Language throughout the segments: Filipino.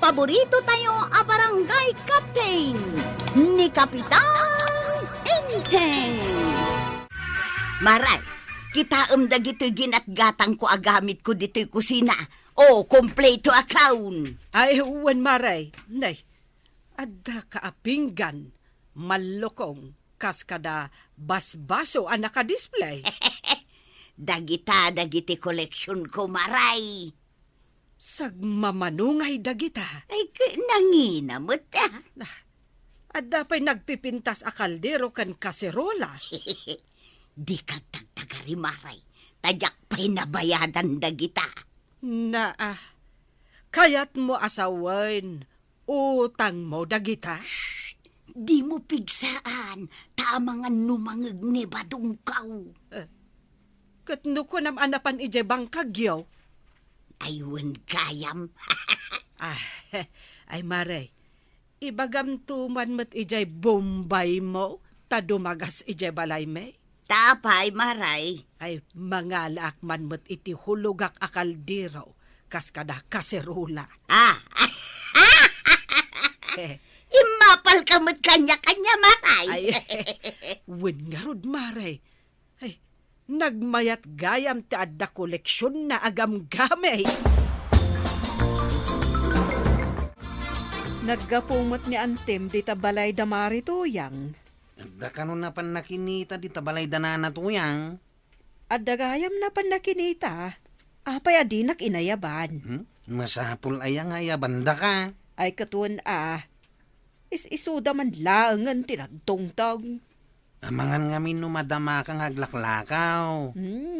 paborito tayo a barangay captain ni Kapitan Enteng. Maray, kita dagito'y ginatgatang ko agamit ko dito'y kusina. O, kompleto account. Ay, uwan maray. Nay, adda kaapinggan, malukong, kaskada, basbaso ang nakadisplay. Dagiti collection ko, maray. Sagmamanungay dagita. Ay, nanginamot Adda pa'y nagpipintas a kaldero kan kaserola. Di kag tagtagari, maray. Tadyak pa'y nabayadan dagita. Kayat mo asawain, utang mo dagita. Di mo pigsaan, tamangan numangag ni badungkaw. Katno ko nam anapan ije bangkagyaw. Aywan kayam. Ay maray, ibagam tuman mat ije Bombay mo, tadumagas ije balay me. Tapay, maray. Ay mangalak man mat iti hulugak akaldiro, kaskada kaserula. Imapal ka mo't kanya-kanya, maray. Ay, win nga rod, maray. Ay, nagmayat gayam ti adda koleksyon na agam gamay. Naggapumot ni Antem di tabalay damari tuyang. Adda kanon na pan nakinita di tabalay danana tuyang. Adagayam na pan nakinita. Apay adinak inayaban. Masapul ayang aya banda ka. Ay katun Isuda man laangan tinagtongtong. Amangan ngamin no madama kang haglaklakaw.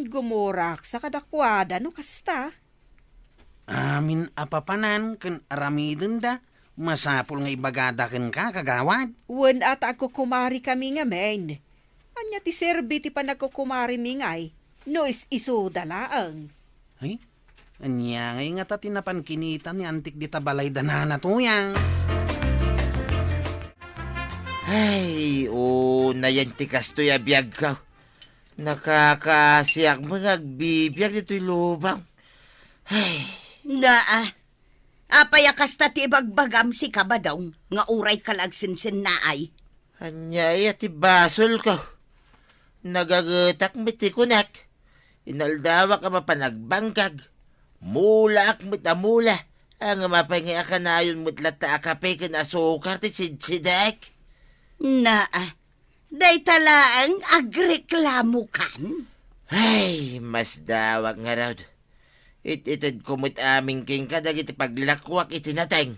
Gumurak sa kadakwada no kasta. Amin apapanan kan aramidin da. Masapul nga ibagadakin ka kagawad. Wen ata ako kumari kami nga men. Anya ti serbi ti panagkukumari mingay. No isuda laang. Ay, anya ngay nga tatinapan kinita ni antik di tabalay danana tuyang. Ay, nayan ti kastoy abiyag ka. Nakakasiyak mga bibiyag dito'y lubang. Ay, Apayakas ta ti bagbagam si kabadong, nga uray kalagsinsin na ay. anyay at ibasol ko. Nagagetak miti kunak. Inaldawa ka mapanagbangkag. Mula ak mitamula. Ang mapangay akanayon mutlata akape kan asukar ti sidsidak. Day talaang agreklamo kan? Ay, mas dawak nga raw. Ititid kumot aming king kadag iti paglakwak itinateng.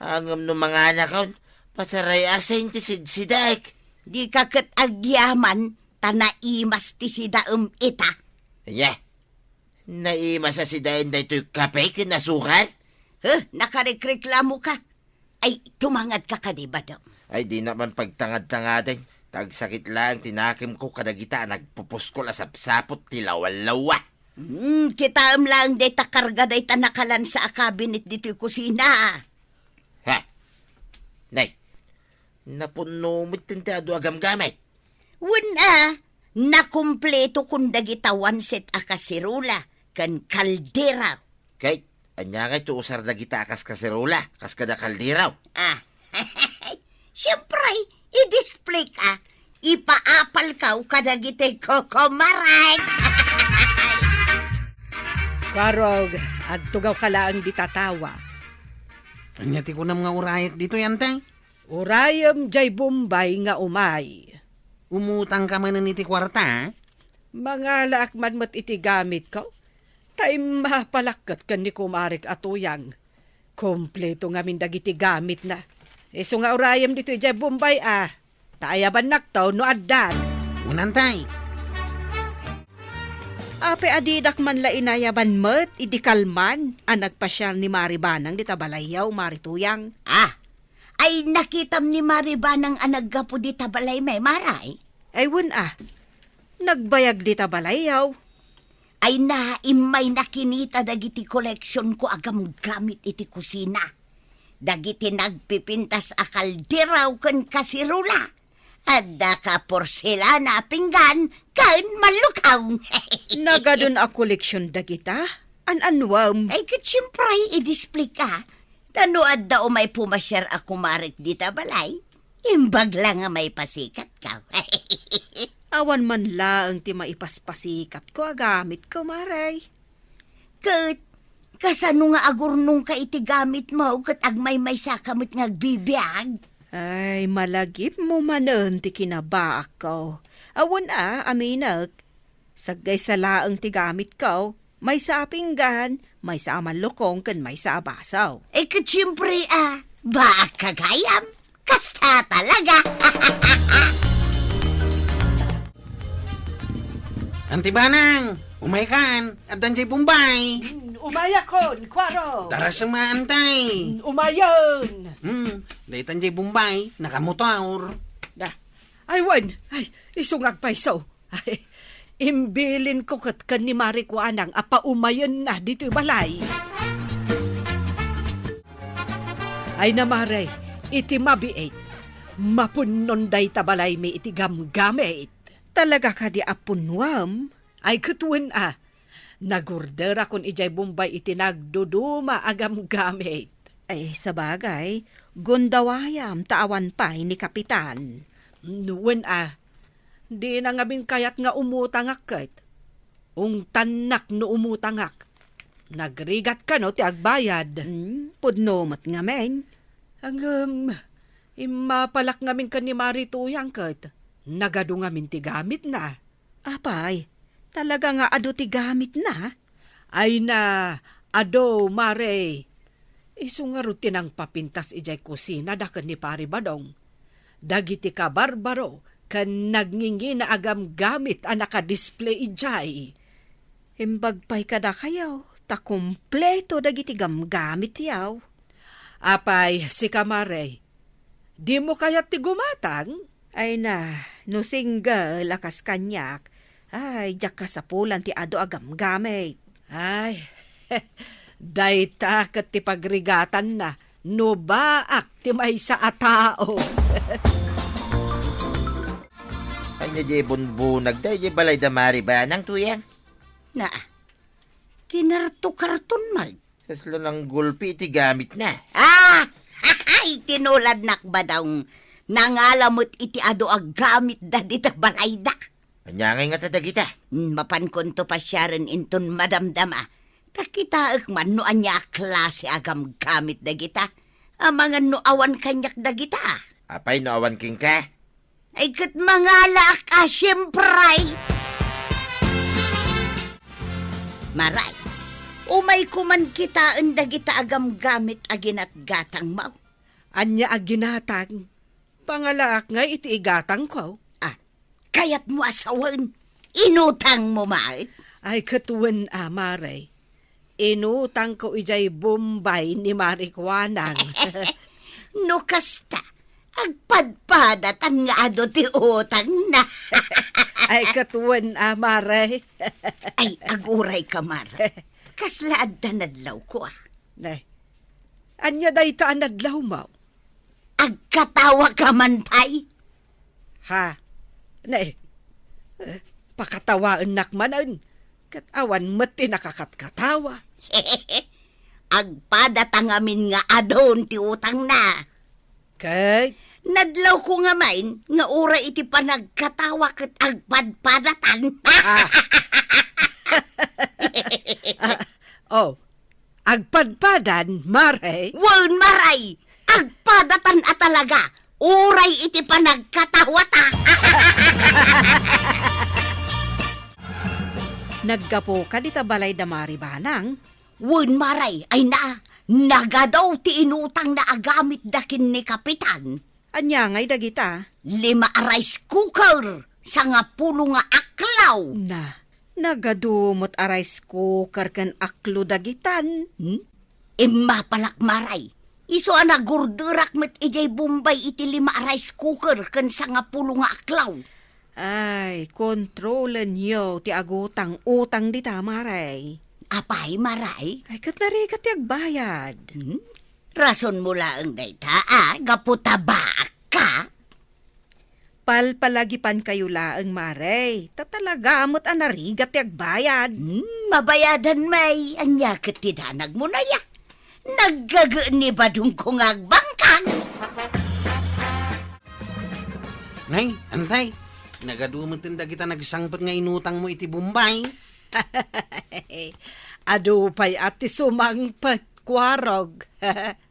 Ang mga anakon, pasaray asin ti sidsidak. Di kakat agyaman, tanaimas ti sidaem ita. Yeah. Naima sa sidain da ito'y kape kinasukal? Nakarekreklamo ka? Ay, tumangad ka kadiba daw. Ay, di naman pagtangad-tangadin. Tagsakit lang, tinakim ko kadagita, nagpupuskol asap-sapot, tilawal-lawa. Kita lang day takarga day tanakalan sa kabinet dito'y kusina. Ha? Nay, napuno mo't tintado agam gamit. Nakumpleto kung dagita one set akasirula, kan kaldera. Kahit, anya nga ito usar dagita akas kaserola, kas kada kaldiraw. Siyempre, i-display ka. Ipaapal ka kadagitay kokomarag. Kwarog, at tugaw ka laang ditatawa. Anya ti ko na mga urayat dito yantay. Urayam jay Bombay nga umay. Umutang ka man iti kwarta ha? Mga laakman mat iti gamit ko. Tay mapalakkat kan ni kumarik atuyang. Kompleto nga min dagiti gamit na. Iso nga urayam dito jay Bombay Taayaban naktaw no addan. Unantay. Ape adidak man la inayaban met, idikalman, ang nagpasyal ni Maribanang di tabalayaw, Marituyang. Ay nakitam ni Maribanang anaggapo di tabalay may maray. Ay wun nagbayag di tabalayaw. Ay naimay nakinita dagiti collection ko agam gamit iti kusina. Dagiti nagpipintas akaldiraw kan kasirula. Adda ka porselana pinggan kan malukaw. Nagadun a koleksyon dagita? An-anwam. Ay, siyempre, i-display ka. Tanuad daw may pumasyar ako marik dita balay. Imbag lang nga may pasikat ka. Awan man laang ti maipaspasikat ko agamit ko, Maray. Kat, kasano nga agurnong ka iti gamit mo kat agmay may sakamot nga agbibiyag? Ay, malagip mo manon ti kinabaak ko. Awan aminag. Sagay sa laang ti gamit ko, may sa pinggan, may sa amanlokong, kan may sa abasaw. Kat siyempre baak kagayam. Kasta talaga. Antibanang, umay kan, at danjay Bombay. Umayakon, kwaro. Tara sa maantay. Umayon. Dahi tanjay Bombay, nakamotor. Da. Ay, wan. Ay, isungag pa iso. Ay, imbilin ko kat kan ni Mari ko anang apa umayon na dito balay. Ay na Maray, iti mabiit. Mapunon day tabalay may iti gamgamit. Talaga ka di apunwam? Ay katuan nagorder akon ijay Bombay iti nagduduma agam gamit. Ay, sabagay, gundawayam taawan pa ni Kapitan. Nuwan di na ngabing kayat nga umutangak kat. Ung tanak no umutangak. Nagrigat ka no ti agbayad. Pudnomot nga men. Ang imapalak ngamin ka ni Mari tuyang kat. Nagado ngamin ti gamit na. Apay, talaga nga ado ti gamit na. Ay na, ado, Mare. Isu nga rutin ang papintas ijay kusina dakan ni Pari Badong. Dagiti ka barbaro, kan nagngingi na agam gamit ang nakadisplay ijay. Imbagpay kada kayaw, ta kumpleto dagiti gamgamit yaw. Apay, si Kamare, di mo kayat ti gumatang? Ay na, no single akas kanyak, ay jak ka sa pulan ti ado agam gamit. Ay, dayta kat ti pagrigatan na, no baak ti may sa atao. Anya jay bunbunag day jay balay da Mari ba nang tuyang? Na, kinarto-karton mag. Kaslo ng gulpi iti gamit na. Ay, tinulad nakba daw nangalamot iti ado ag gamit da dita balay da. Anya nga tadagita. Mapankon to pa siya rin inton madamdama. Takitaak man no anya klase agam gamit da kita. Mga no awan kanyak da kita. Apay no awan king ka. Ay kat mangala ka siyempre. Maray, umay kuman kita ang dagita agam gamit aginat gatang mau. Anya aginatang, pangalaak nga iti igatang ko. Kayat mo asawan, inutang mo mait. Ay katuwan Mare, inutang ko ijay Bombay ni Marikwanang. No kasta, agpadpadat ang nga ado ti utang na. Ay katuwan Mare. Ay, aguray ka, Mara. Kaslaad na nadlaw ko, Nay, anya day taan nadlaw mo? Agkatawa ka man, tay. Ha? Nay, pakatawaan nakmanan. Katawa mati nakakatkatawa. Agpadatang amin nga adon ti utang na. Kay, Nadlaw ko nga main, nga ura iti panagkatawa kat agpadpadatan. agpadpadan, Mare. Wan maray, agpadatan at talaga, uray iti panagkatawata. Naggapo ka di tabalay da Maribanang. Wan maray, ay nagadaw ti inutang na agamit dakin ni Kapitan. Anya ngay dagita. 5 rice cooker, sa nga pulo nga aklaw. Na, nagadumot a rice cooker kan aklo dagitan. Mapalak maray. Iso nagurdurak met ijay Bombay iti 5 rice cooker kan sa nga pulo nga aklaw. Ay, kontrolan nyo ti agutang utang di tamaray. Apay maray? Ay, kat narikat ti agbayad. Rason mo lang dayta, gaputaba ka? Palpalagipan kayo laang maray. Tatalaga amot anarigat ti agbayad. Mabayadan may, anya katidanag mo na ya. Naggaga ni badung ko nga bangkag. Nay, antay. Nagadumutin da kita nagsangpat nga inutang mo iti Bombay. Adu pa'y ati sumangpat, kwarog.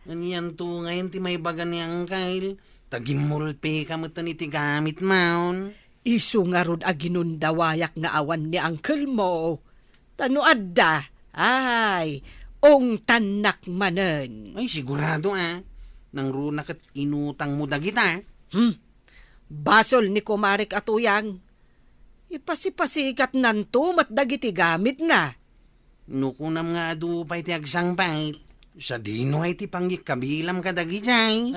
Anyan to ngayon ti may baga ni Angkail. Tagimulpe ka mo iti gamit maon. Isu nga rod aginundawayak nga awan ni Uncle mo. Tano adda, ay, ong tanak manen. Ay, sigurado Nang runa kat inutang mo da kita. Basol ni kumarik atuyang. Ipasipasikat nanto mat dagiti gamit na. Nukunam nga adu pa iti agsangpait. Sa dino ay ti panggik kabilam ka dagijay.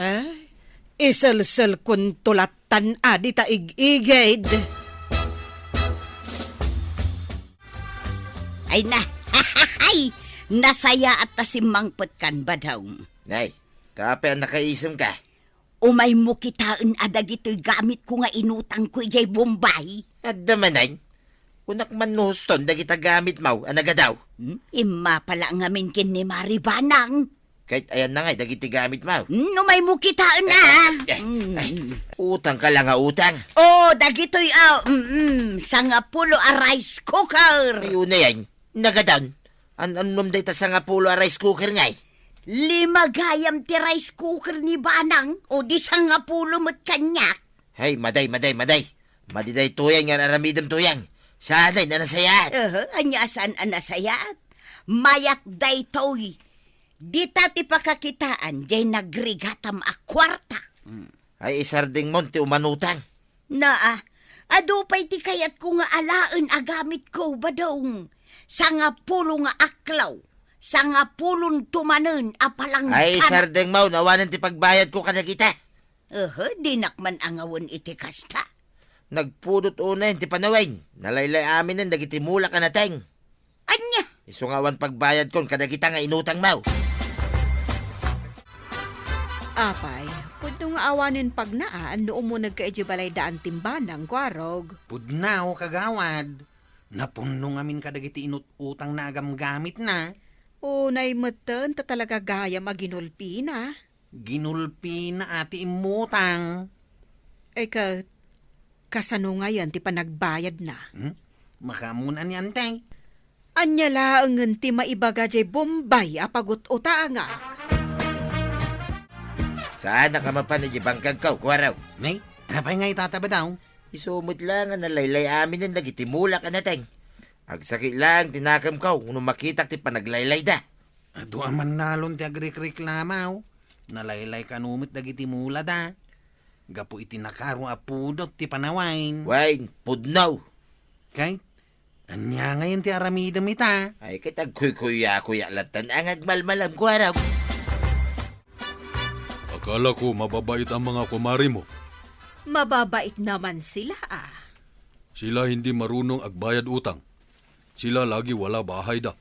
Isel-sel kun tulatan adi ta ig-igid. Ay na, ay, nasaya at tasimangpot kan badaw. Nay, kape ang nakaisam ka. Umay mo kitaan adag ito'y gamit ko nga inutang ko ijay Bombay. At damanan, kunak man nuston dagita gamit mau, anaga daw. Ima pala nga min kin ni Maribanang. Kahit ayan na nga, dagiti gamit mau. Umay mo kitaan na. Utang ka lang utang. Oh, dagito'y sangapulo a rice cooker. Ayun na yan, nagadan. Anom day ta sa nga pulo a rice cooker ngay. 5 gayam ti rice cooker ni Banang o di sangapulo mo't kanyak. Hay, maday. Madiday tuyang yan aramidam tuyang. Sanay na nasayat. Anyasan ang nasayat. Mayak day toy. Di tati pakakitaan, jay nagrigatam a kwarta. Ay isarding monte umanutang. Adupay ti kayat ko nga alaan agamit ko badong. Sangapulo nga aklaw. Sangapulon tumanen apalang Ay sarding mau, nawanan ti pagbayad ko kada kita. Dinakman angawon iti kasta. Nagpudot unayin ti panawain. Nalaylay amin ng dagiti mula ka nateng. Anya? Isungawan pagbayad kon kada kita nga inutang mau. Apay, pudno nga awanin pagnaan noong mo nagkaedyabalay daan timbanang, kwarog. Pudnaw kagawad. Napuno ngamin kadagiti inutang na agam gamit na. Unay meten ta talaga gaya maginulpi na. Ginulpi na ati imutang. Kasano nga yan ti panagbayad na. Makamunan yan tay. Anya laangan ti maibaga jay Bombay apagot utaangak. Saan ka mapan di bangkag ka, kwaraw? Nay, apay nga itataba daw. Isumot lang nga nalaylay amin ng dagiti mula ka nateng. Agsakit lang, tinakam ka, kung makita ti panaglaylay da. Ado aman nalon ti agrik-reklamaw. Nalaylay kanumit dagiti mula da. Gapo iti nakaro apudot ti panawain. Wain, pudnaw. Kay, anya ngayon ti aramidam ita. Ay kitag kuya latan ang agmalmalam kwaraw. Akala ko mababait ang mga kumari mo. Mababait naman sila Sila hindi marunong agbayad utang. Sila lagi wala bahay da.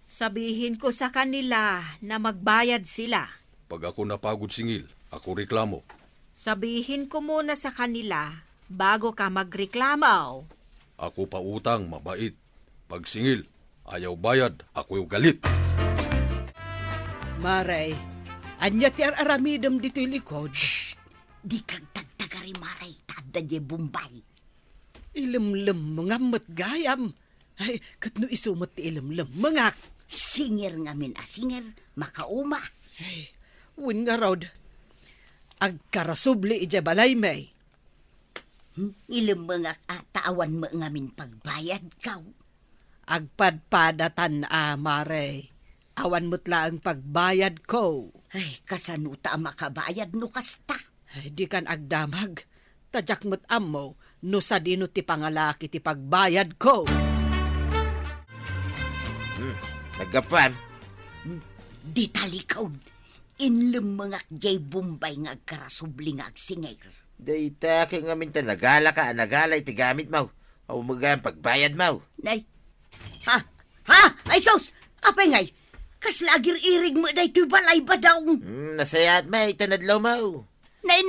Sabihin ko sa kanila na magbayad sila. Pag ako napagod singil, ako reklamo. Sabihin ko muna sa kanila bago ka magreklamaw. Ako pa utang, mabait. Pag singil, ayaw bayad, ako yung galit. Maray, anya ti aramidam dito'y likod. Di kag tagtagari maray tada je Bombay. Ilimlim mga matgayam. Ay, katno isumot ti ilimlim mga. Singer nga min singer, makauma. Ay, win nga rod. Agkarasubli ija balay may. Ilim mga taawan mo nga min pagbayad kaw. Agpadpadatan mare. Awan mutla ang pagbayad ko. Ay, kasanuta makabayad no kasta. Ay, di kan agdamag. Tadyak mo't amo, no sa dino ti pangalaki ti pagbayad ko. Naggapan. Di talikaw. Inlim mga jay Bombay nga agkarasubli nga agsinger. Dayta kay nga minta nagala ka, nagala iti gamit mau. O mga pagbayad mau. Nay. Ha? Ay sos! Apay ngay! Kas lagir irig mo day tuy balay ba daw? Nasayat may tanadlaw mau. Nay!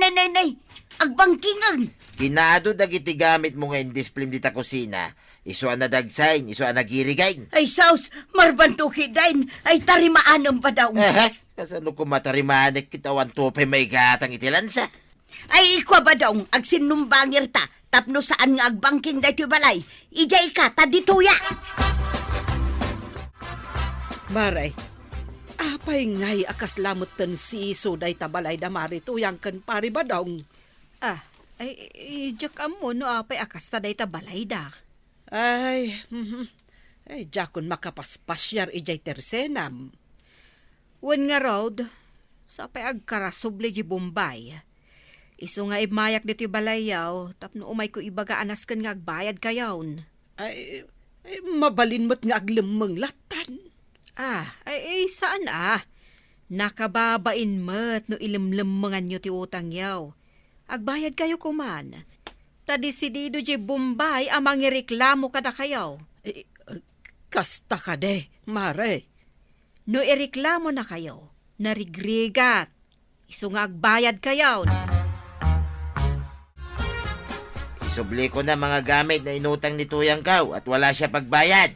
Agbangkingan! Kinado dagiti gamit mo nga in display dita kusina. Iso ang nadagsain, iso ang nagirigain. Ay, saus, marbantuki dain. Ay, tarimaanam pa daw. Kasano ko matarimanik kitawan topay may gatang itilansa? Ay, ikwa ba daw, ag sinumbangir ta, tapno saan nga agbangking dahito balay. Ijay ka, tadituya. Maray, apay ngay akas lamot tan si iso day tabalay da mari tuyang kan pari badong. Ay, jak mo no apay akas ta day tabalay da. Ay, jakon makapaspasyar ijay tersenam. Wen nga road, sa pay agkarasoble di Bombay. Iso nga imayak dito balayaw, tapno umay ko ibaga anaskan nga agbayad kayawn. Ay, mabalin mo't nga aglemeng latan. Ay, saan Nakababain mo't no ilimlemengan nyo ti utang yaw. Agbayad kayo kuman. Tadisidido di Bombay amang ireklamo kada kayaw. Kasta ka de, Mare. No ireklamo na kayo, narigrigat. Iso nga agbayad kayaw. Isubli ko na mga gamit na inutang ni Tuyang Kaw at wala siya pagbayad.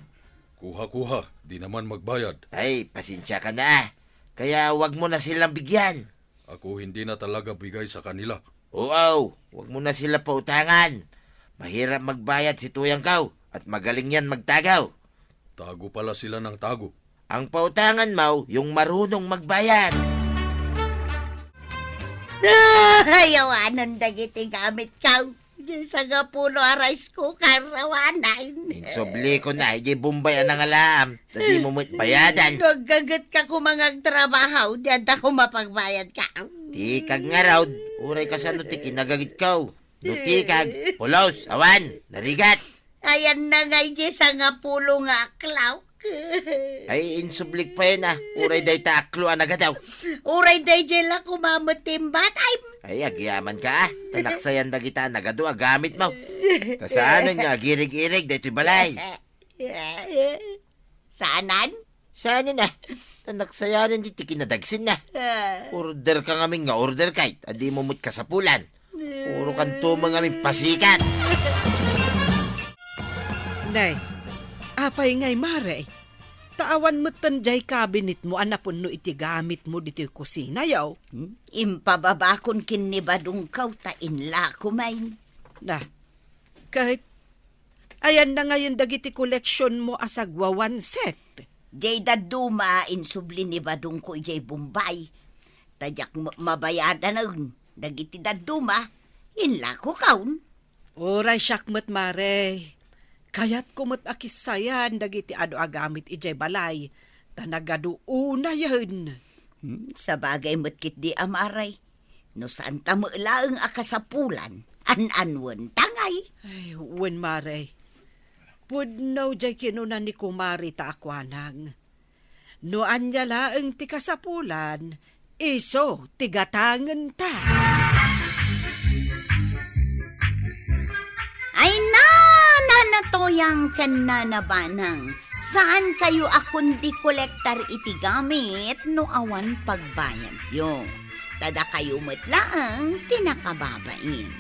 Kuha-kuha, di naman magbayad. Ay, pasensya ka na. Kaya wag mo na silang bigyan. Ako hindi na talaga bigay sa kanila. Oo, wag mo na sila pautangan. Mahirap magbayad si Tuyang Kaw at magaling yan magtagaw. Tago pala sila ng tago. Ang pautangan mo, yung marunong magbayad. Ayawanan dagiti gamit ka. Diyan sa nga puno arais ko, karawanan. Insubli ko na, di Bombay ang nangalam. Tadi mo mo't bayadan. Nagagat ka kumangag trabaho, diyan ta kumapagbayad ka. Di kag nga raw, uray ka sa nuti kinagagit kaw. Nuti kag, pulos, awan, narigat. Ayan na nga sa nga pulo nga aklaw. Ay, insublik pa yun Uray day taklo anagadaw. Uray day la kumamutimbat. Ay, agyaman ka Tanaksayan na kita nagado, gamit mo. Tasaanan nga, girig-irig, dayto'y balay. Saanan? Saan na? Tanaksayanan di tikinadagsin na. Order ka ngamin nga order kahit. Adi mo mo't kasapulan. Puro kanto mga ngamin pasikat. Nay, apay ngay Mare. Taawan mo tanjay cabinet mo anapon no iti gamit mo dito yung kusina yaw. Impababakon kinibadong kaw ta inla kumain. Na, kahit ayan na ngayon dagiti koleksyon mo asagwa one set. Jay daduma insubli ni badong ko jay Bombay. Tadyak mabayadan na dagiti daduma inla ko kaun. Oray syakmat Mare. Kaya't kumot akisayan dagiti ado agamit ijay balay. Tanagado una yun. Sa bagay mo't di amaray. No saan tamo laeng akasapulan. An-anwan tangay. Ay, wen Mare. Pudnaw jay kinunan ni kumari ta akwanang. No anya laeng ti kasapulan, iso tigatangan ta. Ay na toyang kananabanang. Saan kayo akong di kolektar iti gamit no awan pagbayad yo. Tada kayo matlaang tinakababain.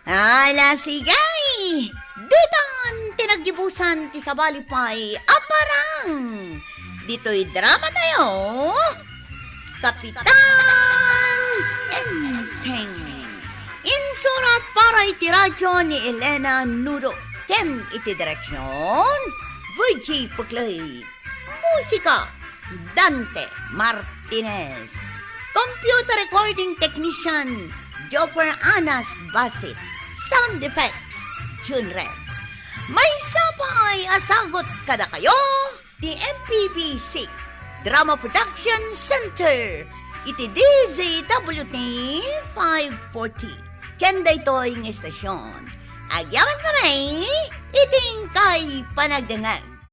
Ala sigay! Ditan tinagibusan ti sabalipay aparang. Dito'y drama tayo. Kapitan Enteng. Insurat para iti radyo ni Elena Nudo. Ken iti direksyon, Virgie Puclay. Musika, Dante Martinez. Computer recording technician, Jopper Anas Basit. Sound effects, June Red. May sapay asagot kada kayo, di MPBC Drama Production Center. Iti DZWT 540. Kenda ito yung estasyon. Agyaman kami, iting kay panagdangag.